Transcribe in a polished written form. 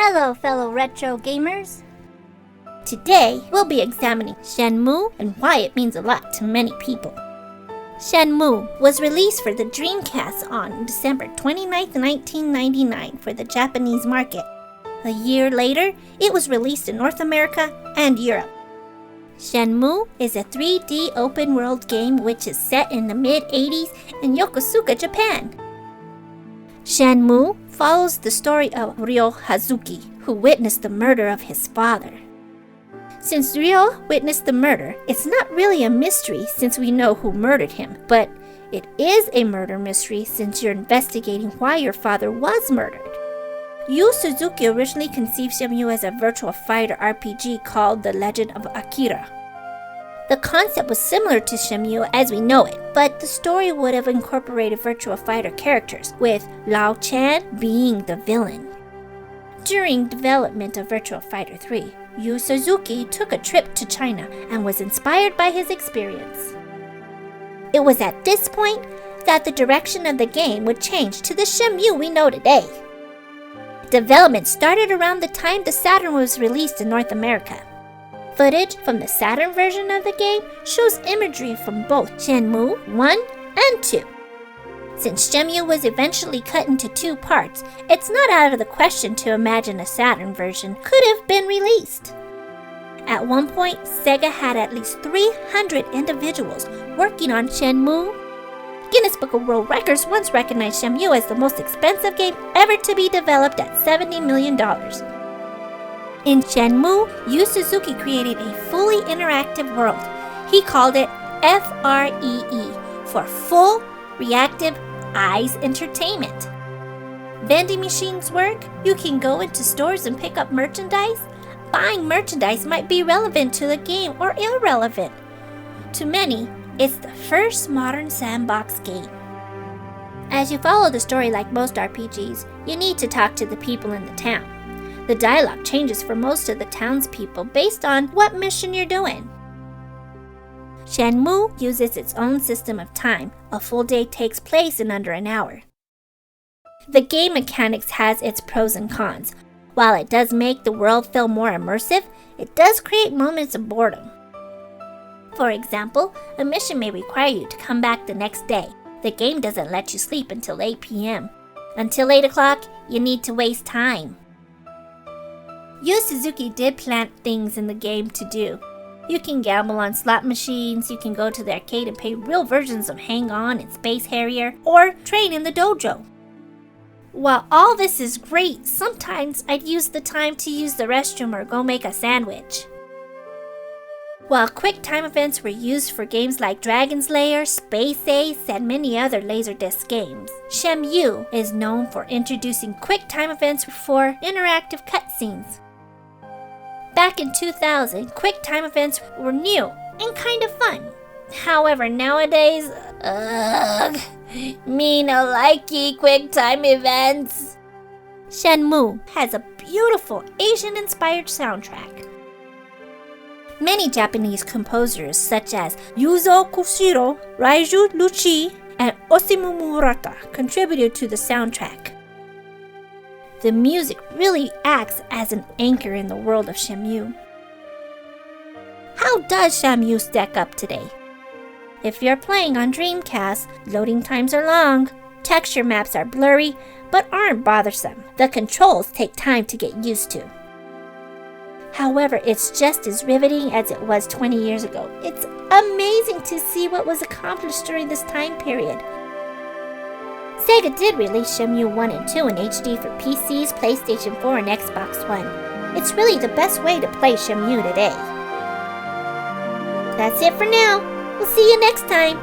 Hello, fellow retro gamers! Today, we'll be examining Shenmue and why it means a lot to many people. Shenmue was released for the Dreamcast on December 29, 1999 for the Japanese market. A year later, it was released in North America and Europe. Shenmue is a 3D open-world game which is set in the mid-80s in Yokosuka, Japan. Shenmue follows the story of Ryo Hazuki, who witnessed the murder of his father. Since Ryo witnessed the murder, it's not really a mystery since we know who murdered him, but it is a murder mystery since you're investigating why your father was murdered. Yu Suzuki originally conceived Shenmue as a virtual fighter RPG called The Legend of Akira. The concept was similar to Shenmue as we know it, but the story would have incorporated virtual fighter characters, with Lao Chan being the villain. During development of Virtua Fighter 3, Yu Suzuki took a trip to China and was inspired by his experience. It was at this point that the direction of the game would change to the Shenmue we know today. Development started around the time the Saturn was released in North America. Footage from the Saturn version of the game shows imagery from both Shenmue 1 and 2. Since Shenmue was eventually cut into two parts, it's not out of the question to imagine a Saturn version could have been released. At one point, SEGA had at least 300 individuals working on Shenmue. Guinness Book of World Records once recognized Shenmue as the most expensive game ever to be developed at $70 million. In Shenmue, Yu Suzuki created a fully interactive world. He called it FREE for Full Reactive Eyes Entertainment. Vending machines work. You can go into stores and pick up merchandise. Buying merchandise might be relevant to the game or irrelevant. To many, it's the first modern sandbox game. As you follow the story like most RPGs, you need to talk to the people in the town. The dialogue changes for most of the townspeople based on what mission you're doing. Shenmue uses its own system of time. A full day takes place in under an hour. The game mechanics has its pros and cons. While it does make the world feel more immersive, it does create moments of boredom. For example, a mission may require you to come back the next day. The game doesn't let you sleep until 8 p.m. Until 8 o'clock, you need to waste time. Yu Suzuki did plant things in the game to do. You can gamble on slot machines, you can go to the arcade and pay real versions of Hang On and Space Harrier, or train in the dojo. While all this is great, sometimes I'd use the time to use the restroom or go make a sandwich. While quick time events were used for games like Dragon's Lair, Space Ace, and many other Laserdisc games, Shenmue is known for introducing quick time events for interactive cutscenes. Back in 2000, quick time events were new and kind of fun. However, nowadays, me no likey quick time events. Shenmue has a beautiful Asian-inspired soundtrack. Many Japanese composers such as Yuzo Koshiro, Raiju Luchi, and Osamu Murata contributed to the soundtrack. The music really acts as an anchor in the world of Shenmue. How does Shenmue stack up today? If you're playing on Dreamcast, loading times are long, texture maps are blurry, but aren't bothersome. The controls take time to get used to. However, it's just as riveting as it was 20 years ago. It's amazing to see what was accomplished during this time period. SEGA did release Shenmue 1 and 2 in HD for PCs, PlayStation 4, and Xbox One. It's really the best way to play Shenmue today. That's it for now. We'll see you next time.